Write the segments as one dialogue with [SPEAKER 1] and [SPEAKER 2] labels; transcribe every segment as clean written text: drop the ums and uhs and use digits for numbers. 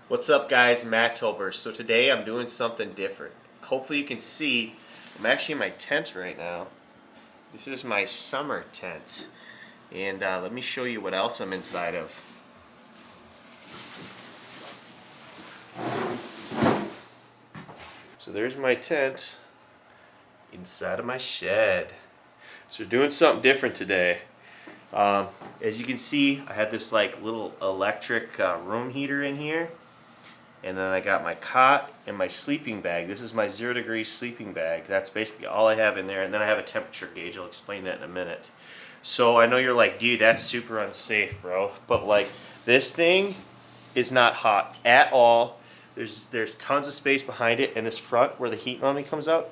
[SPEAKER 1] What's up, guys? Matt Tolbers. So today I'm doing something different. Hopefully you can see I'm actually in my tent right now. This is my summer tent. And let me show you what else I'm inside of. So there's my tent inside of my shed. So we're doing something different today. As you can see, I have this like little electric room heater in here. And then I got my cot and my sleeping bag. This is my 0-degree sleeping bag. That's basically all I have in there. And then I have a temperature gauge. I'll explain that in a minute. So I know you're like, dude, that's super unsafe, bro. But like, this thing is not hot at all. There's tons of space behind it. And this front where the heat normally comes out,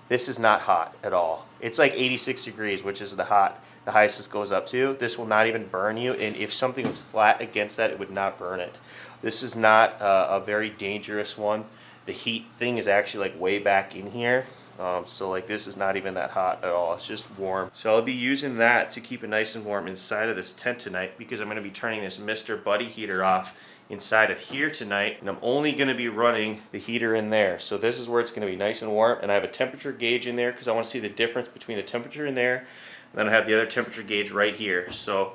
[SPEAKER 1] this is not hot at all. It's like 86 degrees, which is the highest this goes up to. This will not even burn you, and if something was flat against that, it would not burn it. This is not a very dangerous one. The heat thing is actually like way back in here. So like this is not even that hot at all. It's just warm. So I'll be using that to keep it nice and warm inside of this tent tonight, because I'm going to be turning this Mr. Buddy heater off inside of here tonight, and I'm only going to be running the heater in there. So this is where it's going to be nice and warm, and I have a temperature gauge in there because I want to see the difference between the temperature in there, and then I have the other temperature gauge right here. So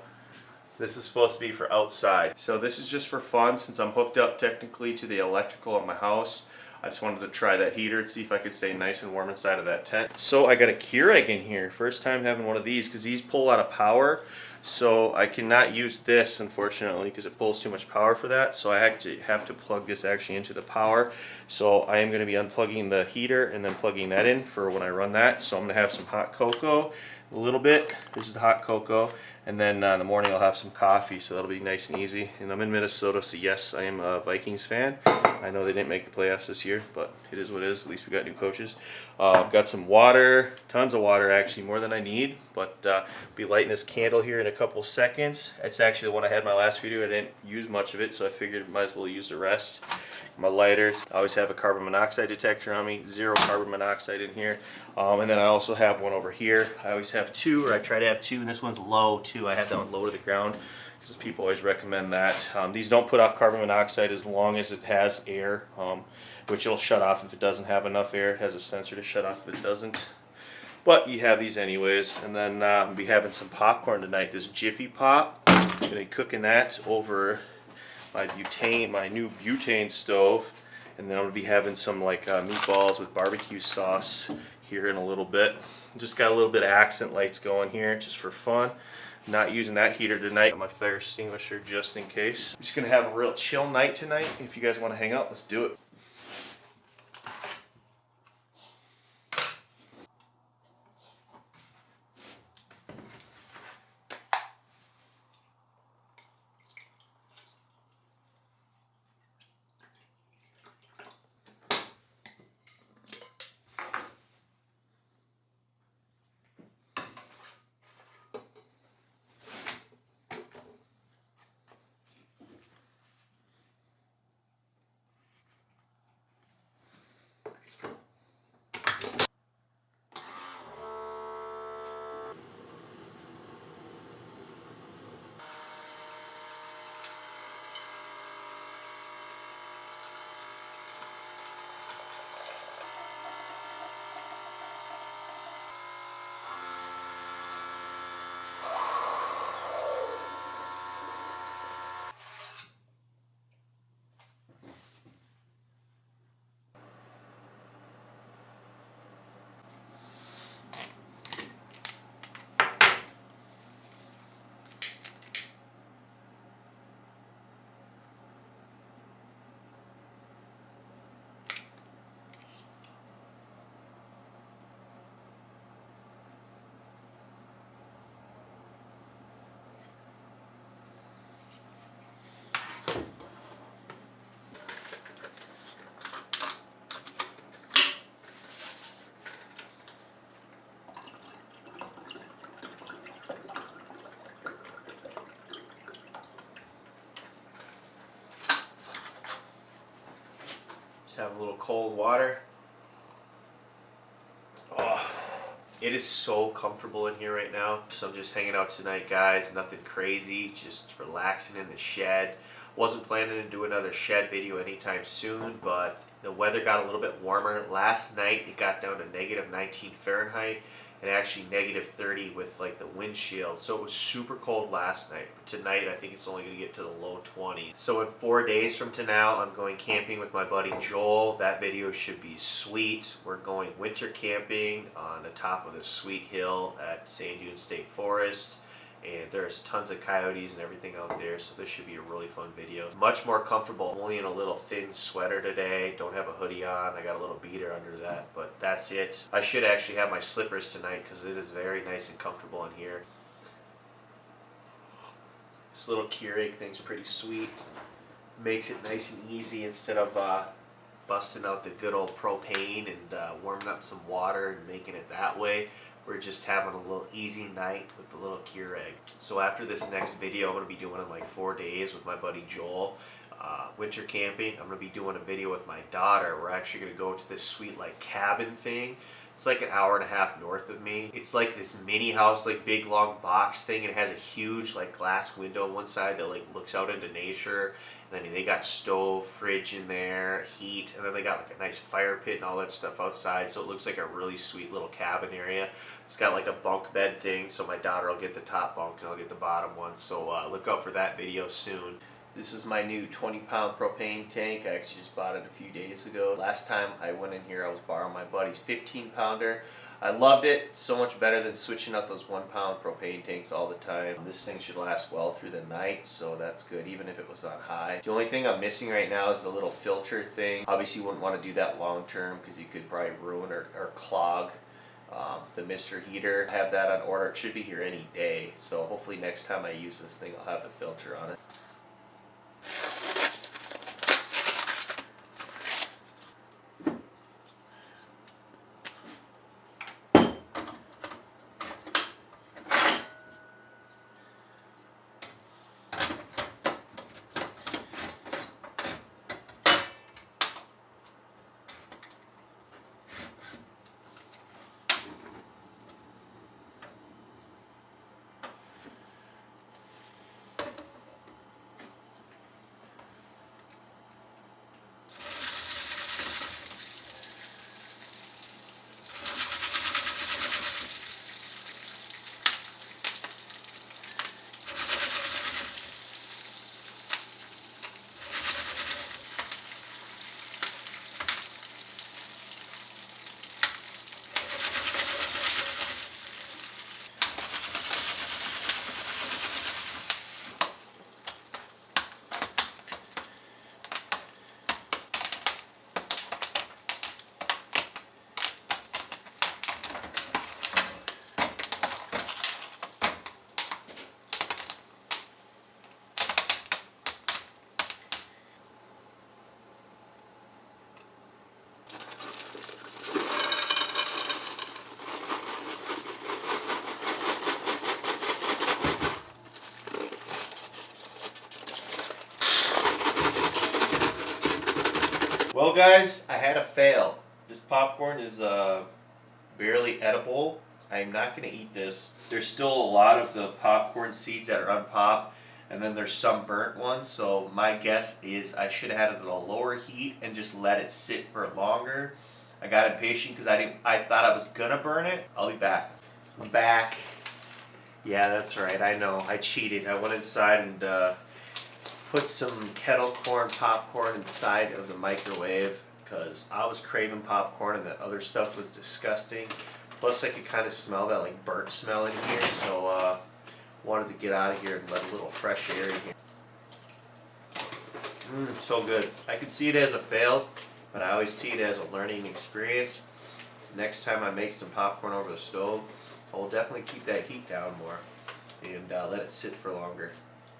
[SPEAKER 1] this is supposed to be for outside. So this is just for fun, since I'm hooked up technically to the electrical at my house. I just wanted to try that heater and see if I could stay nice and warm inside of that tent. So I got a Keurig in here. First time having one of these, because these pull a lot of power. So I cannot use this, unfortunately, because it pulls too much power for that. So I have to plug this actually into the power. So I am going to be unplugging the heater and then plugging that in for when I run that. So I'm going to have some hot cocoa, a little bit. This is the hot cocoa. And then in the morning I'll have some coffee, so that'll be nice and easy. And I'm in Minnesota, so yes, I am a Vikings fan. I know they didn't make the playoffs this year, but it is what it is. At least we got new coaches. I've got some water, tons of water actually, more than I need. But I'll be lighting this candle here in a couple seconds. It's actually the one I had in my last video. I didn't use much of it, so I figured I might as well use the rest. My lighters. I always have a carbon monoxide detector on me. 0 carbon monoxide in here. And then I also have one over here. I always have 2, or I try to have 2, and this one's low too. I have that one low to the ground because people always recommend that. These don't put off carbon monoxide as long as it has air, which will shut off if it doesn't have enough air. It has a sensor to shut off if it doesn't. But you have these anyways. And then I'll be having some popcorn tonight. This Jiffy Pop. I'm going to be cooking that over my new butane stove, and then I'm gonna be having some like meatballs with barbecue sauce here in a little bit. Just got a little bit of accent lights going here just for fun. Not using that heater tonight. Got my fire extinguisher just in case. Just gonna have a real chill night tonight. If you guys want to hang out, let's do it. Just have a little cold water. Oh, it is so comfortable in here right now. So I'm just hanging out tonight, guys. Nothing crazy, just relaxing in the shed. Wasn't planning to do another shed video anytime soon, but the weather got a little bit warmer. Last night it got down to -19 Fahrenheit and actually -30 with like the windshield. So it was super cold last night. But tonight I think it's only going to get to the low 20s. So in 4 days from now, I'm going camping with my buddy Joel. That video should be sweet. We're going winter camping on the top of this sweet hill at Sand Dune State Forest. And there's tons of coyotes and everything out there, so this should be a really fun video. Much more comfortable, only in a little thin sweater today. Don't have a hoodie on, I got a little beater under that, but that's it. I should actually have my slippers tonight because it is very nice and comfortable in here. This little Keurig thing's pretty sweet. Makes it nice and easy instead of busting out the good old propane and warming up some water and making it that way. We're just having a little easy night with the little Keurig. So after this next video, I'm going to be doing in like 4 days with my buddy Joel. Winter camping. I'm going to be doing a video with my daughter. We're actually going to go to this sweet like cabin thing. It's like an hour and a half north of me. It's like this mini house, like big long box thing. It has a huge like glass window on one side that like looks out into nature. And then they got stove, fridge in there, heat, and then they got like a nice fire pit and all that stuff outside. So it looks like a really sweet little cabin area. It's got like a bunk bed thing, so my daughter will get the top bunk and I'll get the bottom one. So look out for that video soon. This is my new 20-pound propane tank. I actually just bought it a few days ago. Last time I went in here, I was borrowing my buddy's 15-pounder. I loved it. So much better than switching out those 1-pound propane tanks all the time. This thing should last well through the night, so that's good, even if it was on high. The only thing I'm missing right now is the little filter thing. Obviously, you wouldn't want to do that long term because you could probably ruin or clog the mister heater. I have that on order. It should be here any day, so hopefully next time I use this thing, I'll have the filter on it. Well guys, I had a fail. This popcorn is barely edible. I'm not going to eat this. There's still a lot of the popcorn seeds that are unpopped, and then there's some burnt ones, so my guess is I should have had it at a lower heat and just let it sit for longer. I got impatient because I thought I was going to burn it. I'll be back. I'm back. Yeah, that's right. I know. I cheated. I went inside and put some kettle corn popcorn inside of the microwave because I was craving popcorn and that other stuff was disgusting. Plus I could kind of smell that like burnt smell in here, so wanted to get out of here and let a little fresh air in here. So good. I could see it as a fail, but I always see it as a learning experience. Next time I make some popcorn over the stove, I will definitely keep that heat down more and let it sit for longer.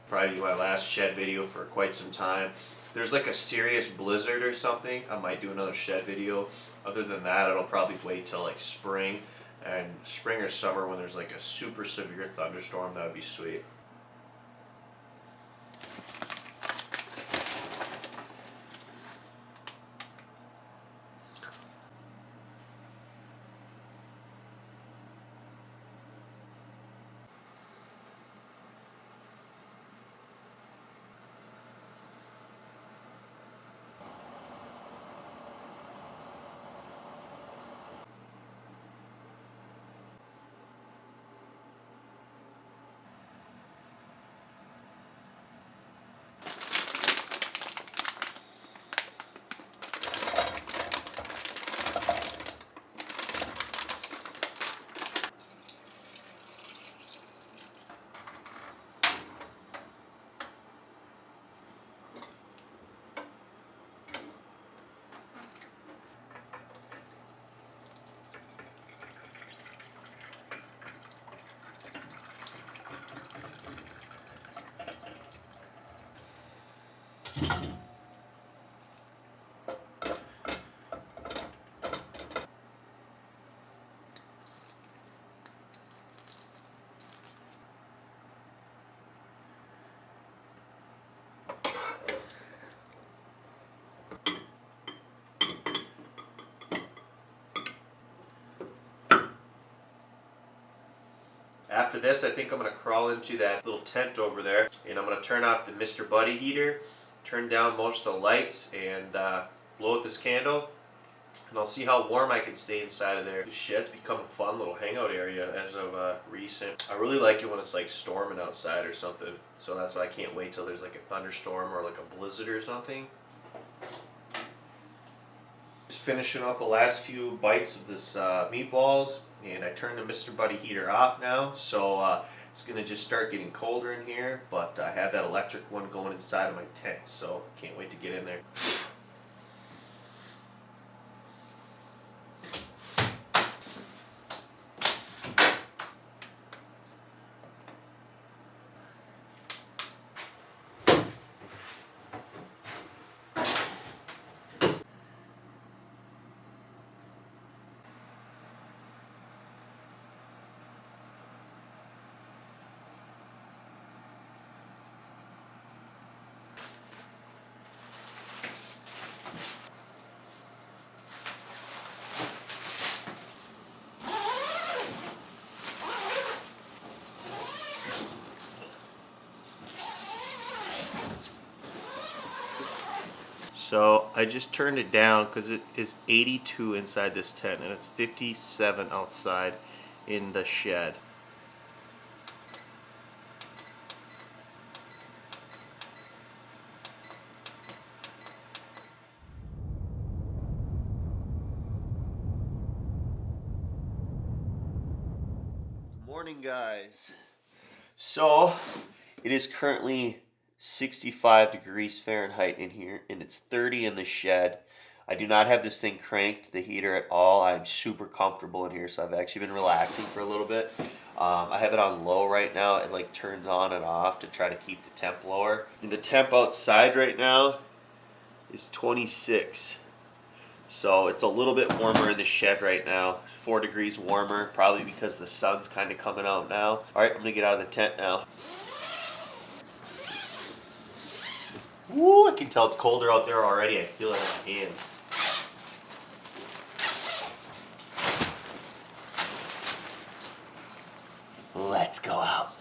[SPEAKER 1] Probably my last shed video for quite some time. If there's like a serious blizzard or something, I might do another shed video. Other than that, it'll probably wait till like spring or summer when there's like a super severe thunderstorm. That would be sweet. After this, I think I'm going to crawl into that little tent over there, and I'm going to turn off the Mr. Buddy heater, turn down most of the lights, and blow out this candle, and I'll see how warm I can stay inside of there. The shed's become a fun little hangout area as of recent. I really like it when it's like storming outside or something, so that's why I can't wait till there's like a thunderstorm or like a blizzard or something. Just finishing up the last few bites of this meatballs, and I turned the Mr. Buddy heater off now, so it's gonna just start getting colder in here, but I have that electric one going inside of my tent, so can't wait to get in there. So I just turned it down because it is 82 inside this tent and it's 57 outside in the shed. Good morning, guys. So it is currently 65 degrees Fahrenheit in here, and it's 30 in the shed. I do not have this thing cranked, the heater, at all. I'm super comfortable in here, so I've actually been relaxing for a little bit. I have it on low right now. It like turns on and off to try to keep the temp lower. And the temp outside right now is 26. So it's a little bit warmer in the shed right now. 4 degrees warmer, probably because the sun's kind of coming out now. All right, I'm gonna get out of the tent now. Woo, I can tell it's colder out there already. I feel it in my hands. Let's go out.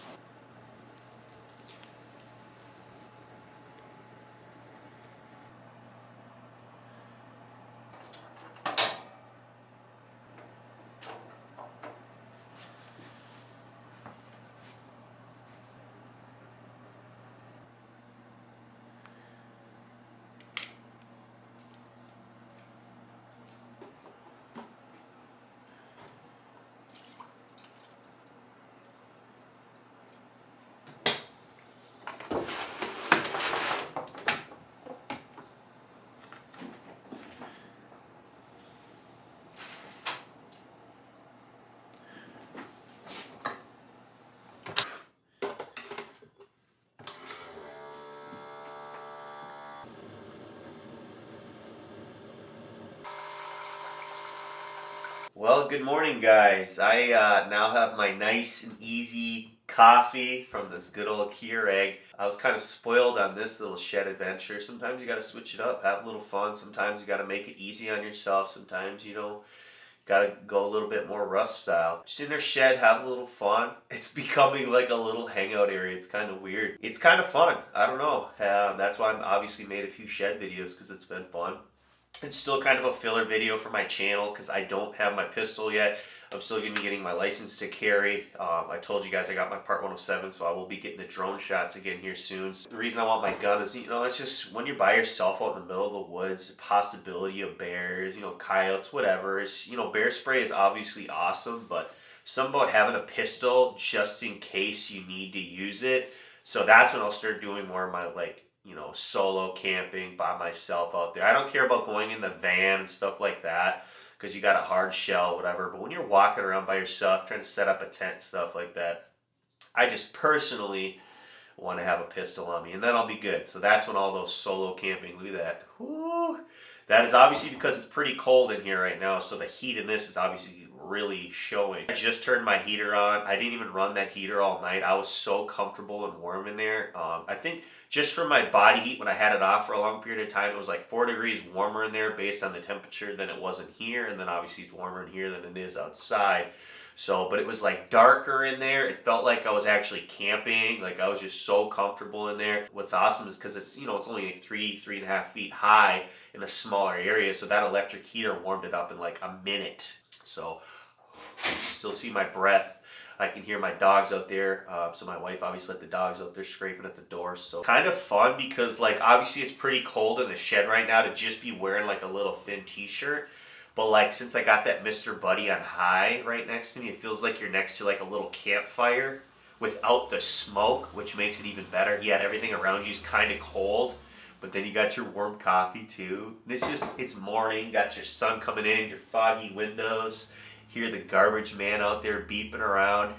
[SPEAKER 1] Well, good morning, guys. I now have my nice and easy coffee from this good old Keurig. I was kind of spoiled on this little shed adventure. Sometimes you got to switch it up, have a little fun. Sometimes you got to make it easy on yourself. Sometimes, you know, got to go a little bit more rough style. Just in their shed, have a little fun. It's becoming like a little hangout area. It's kind of weird. It's kind of fun. I don't know. That's why I've obviously made a few shed videos, because it's been fun. It's still kind of a filler video for my channel because I don't have my pistol yet. I'm still going to be getting my license to carry. I told you guys I got my Part 107, so I will be getting the drone shots again here soon. So the reason I want my gun is, you know, it's just when you're by yourself out in the middle of the woods, the possibility of bears, you know, coyotes, whatever. It's, you know, bear spray is obviously awesome, but something about having a pistol just in case you need to use it. So that's when I'll start doing more of my, like, you know, solo camping by myself out there. I don't care about going in the van and stuff like that because you got a hard shell, whatever. But when you're walking around by yourself, trying to set up a tent, stuff like that, I just personally want to have a pistol on me, and then I'll be good. So that's when all those solo camping, look at that. Woo. That is obviously because it's pretty cold in here right now, so the heat in this is obviously really showing. I just turned my heater on. I didn't even run that heater all night. I was so comfortable and warm in there. I think just from my body heat when I had it off for a long period of time, it was like 4 degrees warmer in there based on the temperature than it was in here, and then obviously it's warmer in here than it is outside. So, but it was like darker in there. It felt like I was actually camping. Like I was just so comfortable in there. What's awesome is because it's, it's only like 3.5 feet high in a smaller area. So that electric heater warmed it up in like a minute. So still see my breath. I can hear my dogs out there. So my wife obviously let the dogs out there scraping at the door. So kind of fun because like obviously it's pretty cold in the shed right now to just be wearing like a little thin t-shirt. But like since I got that Mr. Buddy on high right next to me, it feels like you're next to like a little campfire without the smoke, which makes it even better. Yet everything around you is kind of cold, but then you got your warm coffee too. And it's morning, got your sun coming in, your foggy windows, hear the garbage man out there beeping around.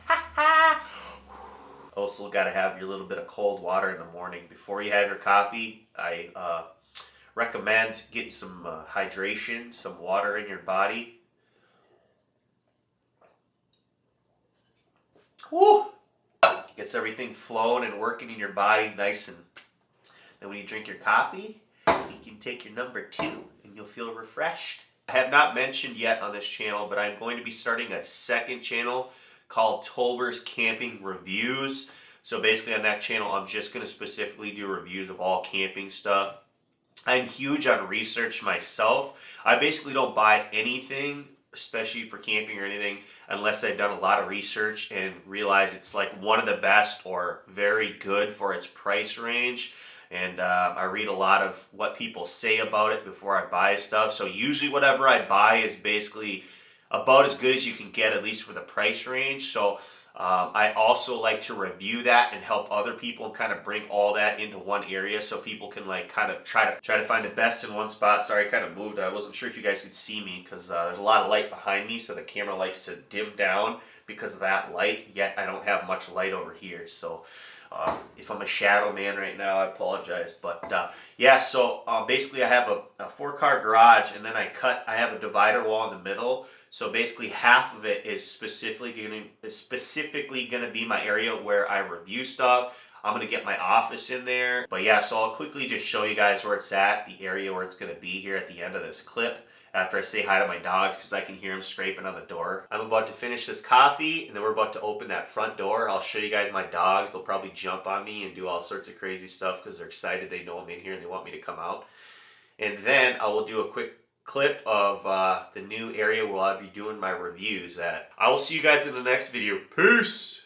[SPEAKER 1] Also got to have your little bit of cold water in the morning. Before you have your coffee, I recommend getting some hydration, some water in your body. Woo! Gets everything flowing and working in your body nice, and then when you drink your coffee, you can take your number 2 and you'll feel refreshed. I have not mentioned yet on this channel, but I'm going to be starting a second channel called Tolbers Camping Reviews. So basically on that channel, I'm just going to specifically do reviews of all camping stuff. I'm huge on research myself. I basically don't buy anything, especially for camping or anything, unless I've done a lot of research and realize it's like one of the best or very good for its price range. And I read a lot of what people say about it before I buy stuff. So usually whatever I buy is basically about as good as you can get, at least for the price range. So I also like to review that and help other people and kind of bring all that into one area so people can like kind of try to find the best in one spot. Sorry, I kind of moved. I wasn't sure if you guys could see me because there's a lot of light behind me, so the camera likes to dim down because of that light, yet I don't have much light over here. So if I'm a shadow man right now, I apologize. But yeah, so basically I have a 4-car garage, and then I have a divider wall in the middle. So basically half of it is specifically going to be my area where I review stuff. I'm going to get my office in there. But yeah, so I'll quickly just show you guys where it's at, the area where it's going to be here at the end of this clip, after I say hi to my dogs because I can hear them scraping on the door. I'm about to finish this coffee, and then we're about to open that front door. I'll show you guys my dogs. They'll probably jump on me and do all sorts of crazy stuff because they're excited. They know I'm in here and they want me to come out. And then I will do a quick clip of the new area where I'll be doing my reviews at. I will see you guys in the next video. Peace!